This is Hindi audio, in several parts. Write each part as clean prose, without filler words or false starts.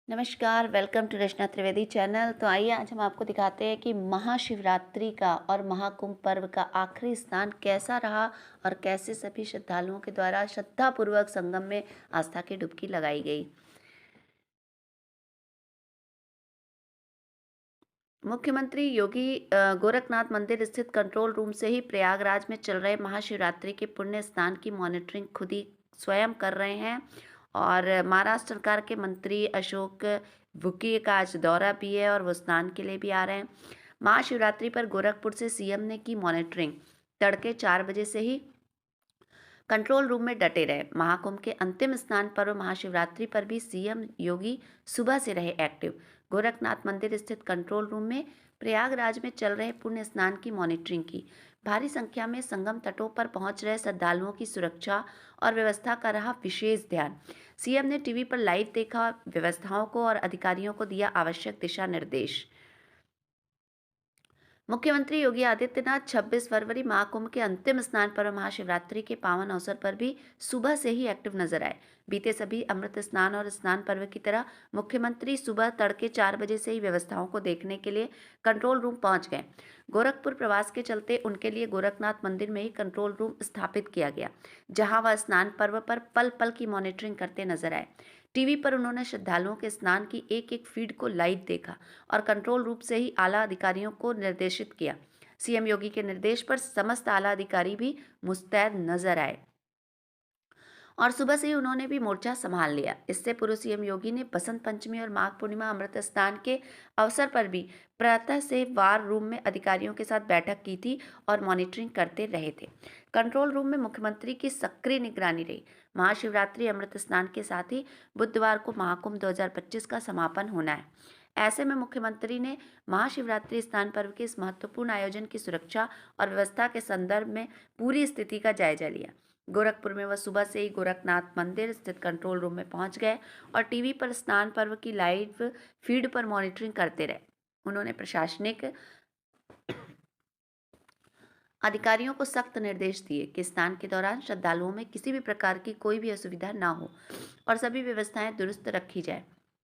नमस्कार, welcome to Rachna Trivedi channel. तो आइए आज हम आपको दिखाते हैं कि महाशिवरात्रि का और महाकुंभ पर्व का आखिरी स्नान कैसा रहा और कैसे सभी श्रद्धालुओं के द्वारा श्रद्धापूर्वक संगम में आस्था की डुबकी लगाई गई। मुख्यमंत्री योगी गोरखनाथ मंदिर स्थित कंट्रोल रूम से ही प्रयागराज में चल रहे महाशिवरात्रि के पुण्य स्नान की मॉनिटरिंग खुद ही स्वयं कर रहे हैं। और महाराष्ट्र सरकार के मंत्री अशोक वुकी का आज दौरा भी है और वो स्नान के लिए भी आ रहे हैं। महाशिवरात्रि पर गोरखपुर से सीएम ने की मॉनिटरिंग। तड़के 4 बजे से ही कंट्रोल रूम में डटे रहे। महाकुंभ के अंतिम स्नान पर्व महाशिवरात्रि पर भी सीएम योगी सुबह से रहे एक्टिव। गोरखनाथ मंदिर स्थित कंट्रोल रूम में प्रयागराज में चल रहे पुण्य स्नान की मॉनिटरिंग की। भारी संख्या में संगम तटों पर पहुंच रहे श्रद्धालुओं की सुरक्षा और व्यवस्था का रहा विशेष ध्यान। सीएम ने टीवी पर लाइव देखा व्यवस्थाओं को और अधिकारियों को दिया आवश्यक दिशा निर्देश। मुख्यमंत्री योगी आदित्यनाथ 26 फरवरी महाकुंभ के अंतिम स्नान पर्व महाशिवरात्रि के पावन अवसर पर भी सुबह से ही एक्टिव नजर आए। बीते सभी अमृत स्नान और स्नान पर्व की तरह मुख्यमंत्री सुबह तड़के 4 बजे से ही व्यवस्थाओं को देखने के लिए कंट्रोल रूम पहुंच गए। गोरखपुर प्रवास के चलते उनके लिए गोरखनाथ मंदिर में ही कंट्रोल रूम स्थापित किया गया, जहां वह स्नान पर्व पर पल पल की मॉनिटरिंग करते नजर आए। टीवी पर उन्होंने श्रद्धालुओं के स्नान की एक एक फीड को लाइव देखा और कंट्रोल रूम से ही आला अधिकारियों को निर्देशित किया। सीएम योगी के निर्देश पर समस्त आला अधिकारी भी मुस्तैद नजर आए और सुबह से ही उन्होंने भी मोर्चा संभाल लिया। इससे पूर्व सीएम योगी ने बसंत पंचमी और माघ पूर्णिमा अमृत स्नान के अवसर पर भी प्रातः से वार रूम में अधिकारियों के साथ बैठक की थी और मॉनिटरिंग करते रहे थे। कंट्रोल रूम में मुख्यमंत्री की सक्रिय निगरानी रही। महाशिवरात्रि अमृत स्नान के साथ ही बुधवार को महाकुंभ 2025 का समापन होना है। ऐसे में मुख्यमंत्री ने महाशिवरात्रि स्नान पर्व के इस महत्वपूर्ण आयोजन की सुरक्षा और व्यवस्था के संदर्भ में पूरी स्थिति का जायजा लिया। गोरखपुर में वह सुबह से ही गोरखनाथ मंदिर स्थित कंट्रोल रूम में पहुंच गए और टीवी पर स्नान पर्व की लाइव फीड पर मॉनिटरिंग करते रहे। उन्होंने प्रशासनिक अधिकारियों को सख्त निर्देश दिए कि स्नान के दौरान श्रद्धालुओं में किसी भी प्रकार की कोई भी असुविधा न हो और सभी व्यवस्थाएं दुरुस्त रखी जाए।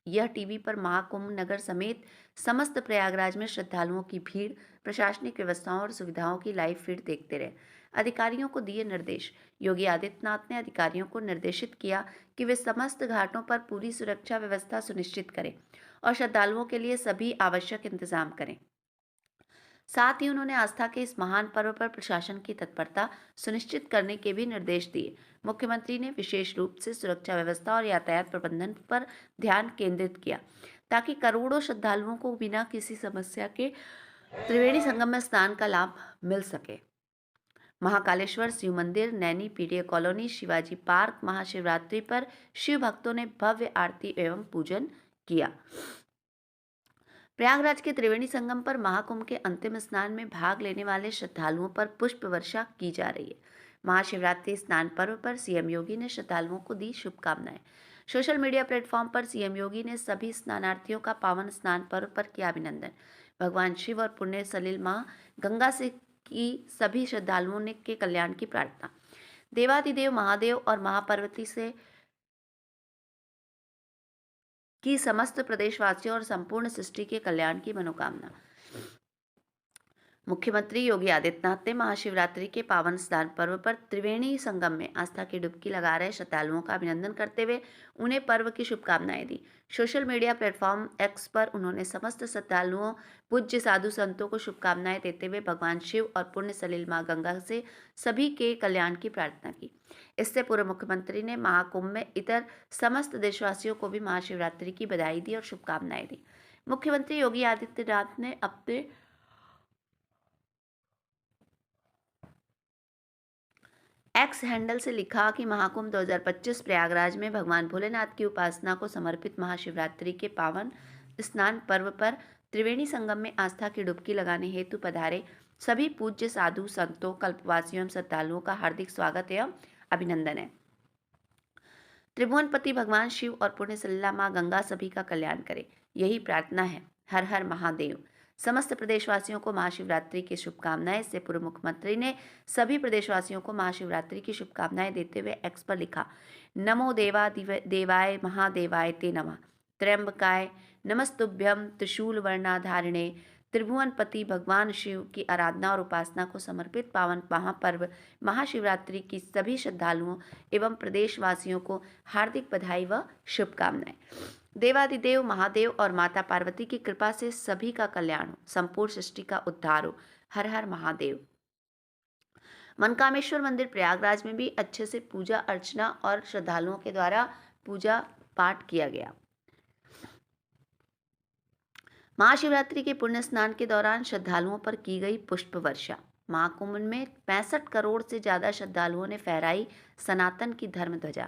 यह टीवी पर महाकुंभ नगर समेत समस्त प्रयागराज में श्रद्धालुओं की भीड़, प्रशासनिक व्यवस्थाओं और सुविधाओं की लाइव फीड देखते रहे। अधिकारियों को दिए निर्देश। योगी आदित्यनाथ ने अधिकारियों को निर्देशित किया कि वे समस्त घाटों पर पूरी सुरक्षा व्यवस्था सुनिश्चित करें और श्रद्धालुओं के लिए सभी आवश्यक इंतजाम करें। साथ ही उन्होंने आस्था के इस महान पर्व पर प्रशासन की तत्परता सुनिश्चित करने के भी निर्देश दिए। मुख्यमंत्री ने विशेष रूप से सुरक्षा व्यवस्था और यातायात प्रबंधन पर ध्यान केंद्रित किया, ताकि करोड़ों श्रद्धालुओं को बिना किसी समस्या के त्रिवेणी संगम में स्नान का लाभ मिल सके। महाकालेश्वर शिव मंदिर, Naini PDA colony, Shivaji park Mahashivratri पर शिव भक्तों ने भव्य आरती एवं पूजन किया। प्रयागराज के त्रिवेणी संगम पर महाकुंभ के अंतिम स्नान में भाग लेने वाले श्रद्धालुओं पर पुष्प वर्षा की जा रही है। महाशिवरात्रि स्नान पर्व पर सीएम योगी ने श्रद्धालुओं को दी शुभकामनाएं। सोशल मीडिया प्लेटफॉर्म पर सीएम योगी ने सभी स्नानार्थियों का पावन स्नान पर्व पर किया अभिनंदन। भगवान शिव और पुण्य सलिल मां गंगा से की सभी श्रद्धालुओं ने के कल्याण की प्रार्थना। देवादिदेव महादेव और महापार्वती से की समस्त प्रदेशवासियों और संपूर्ण सृष्टि के कल्याण की मनोकामना। मुख्यमंत्री योगी आदित्यनाथ ने महाशिवरात्रि के पावन स्नान पर्व पर त्रिवेणी संगम में आस्था की डुबकी लगा रहे श्रद्धालुओं का अभिनंदन करते हुए उन्हें पर्व की शुभकामनाएं दी। सोशल मीडिया प्लेटफॉर्म एक्स पर उन्होंने समस्त श्रद्धालुओं, पूज्य साधु संतों को शुभकामनाएं देते हुए भगवान शिव और पुण्य सलिल मां गंगा से सभी के कल्याण की प्रार्थना की। इससे पूर्व मुख्यमंत्री ने महाकुंभ में इतर समस्त देशवासियों को भी महाशिवरात्रि की बधाई दी और शुभकामनाएं दी। मुख्यमंत्री योगी आदित्यनाथ ने अपने एक्स हैंडल से लिखा कि महाकुंभ 2025 प्रयागराज में भगवान भोलेनाथ की उपासना को समर्पित महाशिवरात्रि के पावन स्नान पर्व पर त्रिवेणी संगम में आस्था की डुबकी लगाने हेतु पधारे सभी पूज्य साधु संतों, कल्पवासियों एवं श्रद्धालुओं का हार्दिक स्वागत एवं अभिनंदन है। त्रिभुवनपति भगवान शिव और पुण्य सलिला मां गंगा सभी का कल्याण करे, यही प्रार्थना है। हर हर महादेव। समस्त प्रदेशवासियों को महाशिवरात्रि की शुभकामनाएं। इससे पूर्व मुख्यमंत्री ने सभी प्रदेशवासियों को महाशिवरात्रि की शुभकामनाएं देते हुए एक्स पर लिखा, नमो देवाय महादेवाय ते नमः। त्र्यंबकाय नमस्तुभ्यम त्रिशूल वर्णाधारिणे त्रिभुवनपति भगवान शिव की आराधना और उपासना को समर्पित पावन महापर्व महाशिवरात्रि की सभी श्रद्धालुओं एवं प्रदेशवासियों को हार्दिक बधाई व शुभकामनाएं। देवादिदेव महादेव और माता पार्वती की कृपा से सभी का कल्याण हो, संपूर्ण सृष्टि का उद्धार हो। हर हर महादेव। मनकामेश्वर मंदिर प्रयागराज में भी अच्छे से पूजा अर्चना और श्रद्धालुओं के द्वारा पूजा पाठ किया गया। महाशिवरात्रि के पुण्य स्नान के दौरान श्रद्धालुओं पर की गई पुष्प वर्षा। महाकुंभ में 65 करोड़ से ज्यादा श्रद्धालुओं ने फहराई सनातन की धर्म ध्वजा।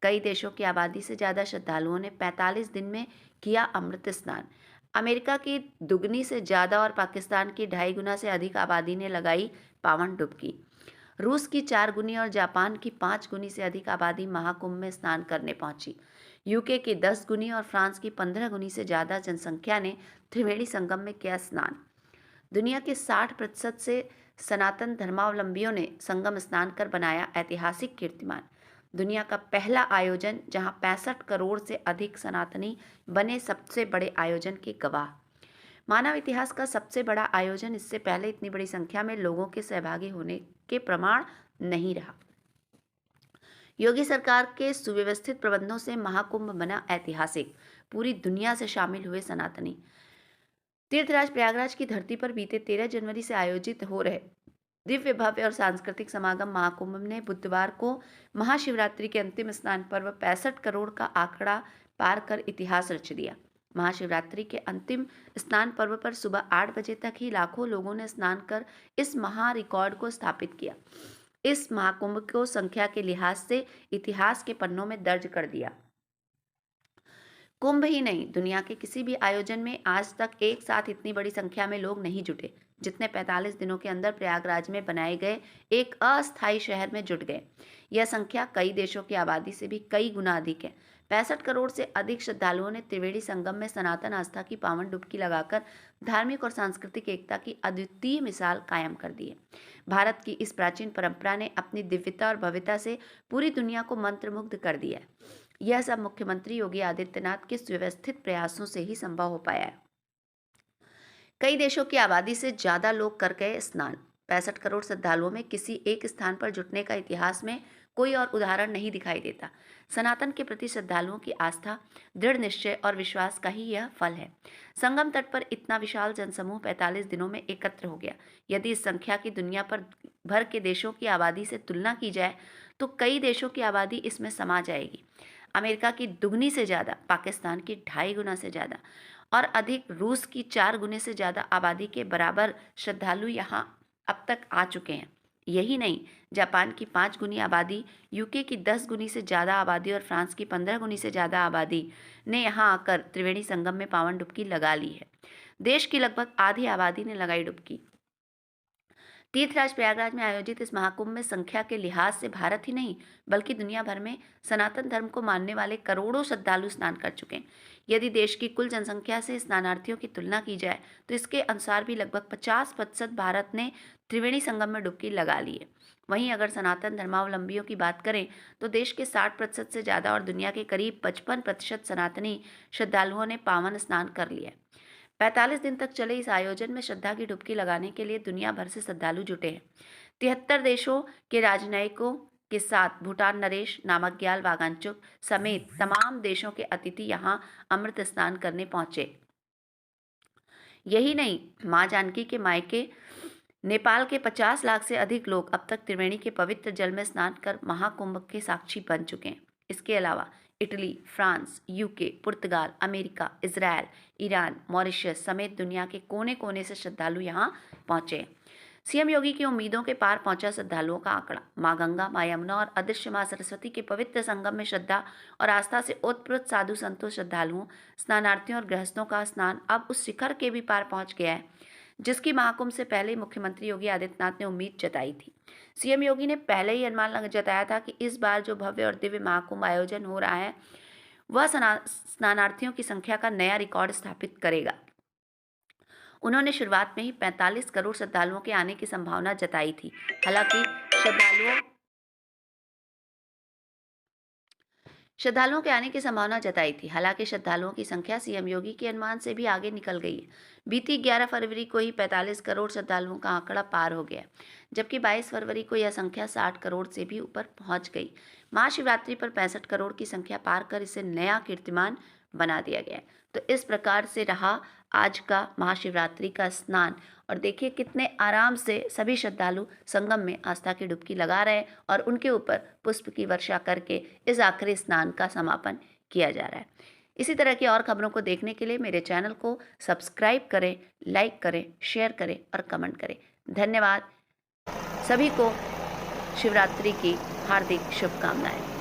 कई देशों की आबादी से ज्यादा श्रद्धालुओं ने 45 दिन में किया अमृत स्नान। अमेरिका की दुगनी से ज्यादा और पाकिस्तान की 2.5 गुना से अधिक आबादी ने लगाई पावन डुबकी। रूस की 4 गुनी और जापान की 5 गुनी से अधिक आबादी महाकुंभ में स्नान करने पहुंची। यूके की 10 गुनी और फ्रांस की 15 गुनी से ज़्यादा जनसंख्या ने त्रिवेणी संगम में किया स्नान। दुनिया के 60% से सनातन धर्मावलंबियों ने संगम स्नान कर बनाया ऐतिहासिक कीर्तिमान। दुनिया का पहला आयोजन जहां 65 करोड़ से अधिक सनातनी बने सबसे बड़े आयोजन के गवाह। मानव इतिहास का सबसे बड़ा आयोजन, इससे पहले इतनी बड़ी संख्या में लोगों के सहभागी होने के प्रमाण नहीं रहा। योगी सरकार के सुव्यवस्थित प्रबंधों से महाकुंभ बना ऐतिहासिक। पूरी दुनिया से शामिल हुए सनातनी। तीर्थराज प्रयागराज की धरती पर बीते 13 जनवरी से आयोजित हो रहे दिव्य भव्य और सांस्कृतिक समागम महाकुंभ ने बुधवार को महाशिवरात्रि के अंतिम स्नान पर्व 65 करोड़ का आंकड़ा पार कर इतिहास रच दिया। महाशिवरात्रि के अंतिम स्नान पर्व पर सुबह 8 बजे तक ही लाखों लोगों ने स्नान कर इस महा रिकॉर्ड को स्थापित किया। इस महाकुंभ को संख्या के लिहाज से इतिहास के पन्नों में दर्ज कर दिया। कुंभ ही नहीं, दुनिया के किसी भी आयोजन में आज तक एक साथ इतनी बड़ी संख्या में लोग नहीं जुटे जितने 45 दिनों के अंदर प्रयागराज में बनाए गए एक अस्थायी शहर में जुट गए। यह संख्या कई देशों की आबादी से भी कई गुना अधिक है। 65 करोड़ से अधिक श्रद्धालुओं ने त्रिवेणी संगम में सनातन आस्था की पावन डुबकी लगाकर धार्मिक और सांस्कृतिक एकता की अद्वितीय मिसाल कायम कर दी है। भारत की इस प्राचीन परंपरा ने अपनी दिव्यता और भव्यता से पूरी दुनिया को मंत्रमुग्ध कर दिया है। यह सब मुख्यमंत्री योगी आदित्यनाथ के सुव्यवस्थित प्रयासों से ही संभव हो पाया है। कई देशों की आबादी से ज्यादा लोग कर गए स्नान। 65 करोड़ श्रद्धालुओं में किसी एक स्थान पर जुटने का इतिहास में कोई और उदाहरण नहीं दिखाई देता। सनातन के प्रति श्रद्धालुओं की आस्था, दृढ़ निश्चय और विश्वास का ही यह फल है। संगम तट पर इतना विशाल जनसमूह 45 दिनों में एकत्र हो गया। यदि इस संख्या की दुनिया पर भर के देशों की आबादी से तुलना की जाए तो कई देशों की आबादी इसमें समा जाएगी। अमेरिका की दुगनी से ज़्यादा, पाकिस्तान की 2.5 गुना से ज़्यादा और अधिक, रूस की 4 गुने से ज़्यादा आबादी के बराबर श्रद्धालु यहाँ अब तक आ चुके हैं। यही नहीं, जापान की 5 गुनी आबादी, यूके की 10 गुनी से ज़्यादा आबादी और फ्रांस की 15 गुनी से ज़्यादा आबादी ने यहाँ आकर त्रिवेणी संगम में पावन डुबकी लगा ली है। देश की लगभग आधी आबादी ने लगाई डुबकी। तीर्थराज प्रयागराज में आयोजित इस महाकुंभ में संख्या के लिहाज से भारत ही नहीं बल्कि दुनिया भर में सनातन धर्म को मानने वाले करोड़ों श्रद्धालु स्नान कर चुके हैं। यदि देश की कुल जनसंख्या से स्नानार्थियों की तुलना की जाए तो इसके अनुसार भी लगभग 50% भारत ने त्रिवेणी संगम में डुबकी लगा ली है। वहीं अगर सनातन धर्मावलंबियों की बात करें तो देश के 60% से ज़्यादा और दुनिया के करीब 55% सनातनी श्रद्धालुओं ने पावन स्नान कर लिया है। 45 दिन तक चले इस आयोजन में श्रद्धा की डुबकी लगाने के लिए दुनिया भर से श्रद्धालु जुटे हैं। 73 देशों के राजनयिकों के साथ भूटान नरेश, नामग्याल वागांचुक समेत तमाम देशों के अतिथि यहां अमृत स्नान करने पहुंचे। यही नहीं, मां जानकी के मायके नेपाल के 50 लाख से अधिक लोग अब तक त्रिवेणी के पवित्र जल में स्नान कर महाकुंभ के साक्षी बन चुके हैं। इसके अलावा इटली, फ्रांस, यूके, पुर्तगाल, अमेरिका, इजराइल, ईरान, मॉरिशस समेत दुनिया के कोने कोने से श्रद्धालु यहां पहुंचे। सीएम योगी की उम्मीदों के पार पहुंचा श्रद्धालुओं का आंकड़ा। मां गंगा, मां यमुना और अदृश्य मां सरस्वती के पवित्र संगम में श्रद्धा और आस्था से ओतप्रोत साधु संतों, श्रद्धालुओं, स्नानार्थियों और गृहस्थों का स्नान अब उस शिखर के भी पार पहुंच गया है जिसकी महाकुंभ से पहले मुख्यमंत्री योगी आदित्यनाथ ने उम्मीद जताई थी। सीएम योगी ने पहले ही अनुमान जताया था कि इस बार जो भव्य और दिव्य महाकुंभ आयोजन हो रहा है वह स्नानार्थियों की संख्या का नया रिकॉर्ड स्थापित करेगा। उन्होंने शुरुआत में ही 45 करोड़ श्रद्धालुओं के आने की संभावना जताई थी। हालांकि श्रद्धालुओं के आने की संभावना जताई थी। हालांकि श्रद्धालुओं की संख्या सीएम योगी के अनुमान से भी आगे निकल गई है। बीती 11 फरवरी को ही 45 करोड़ श्रद्धालुओं का आंकड़ा पार हो गया, जबकि 22 फरवरी को यह संख्या 60 करोड़ से भी ऊपर पहुंच गई। महाशिवरात्रि पर 65 करोड़ की संख्या पार कर इसे नया कीर्तिमान बना दिया गया। तो इस प्रकार से रहा आज का महाशिवरात्रि का स्नान। और देखिए कितने आराम से सभी श्रद्धालु संगम में आस्था की डुबकी लगा रहे हैं और उनके ऊपर पुष्प की वर्षा करके इस आखिरी स्नान का समापन किया जा रहा है। इसी तरह की और खबरों को देखने के लिए मेरे चैनल को सब्सक्राइब करें, लाइक करें, शेयर करें और कमेंट करें। धन्यवाद। सभी को शिवरात्रि की हार्दिक शुभकामनाएं।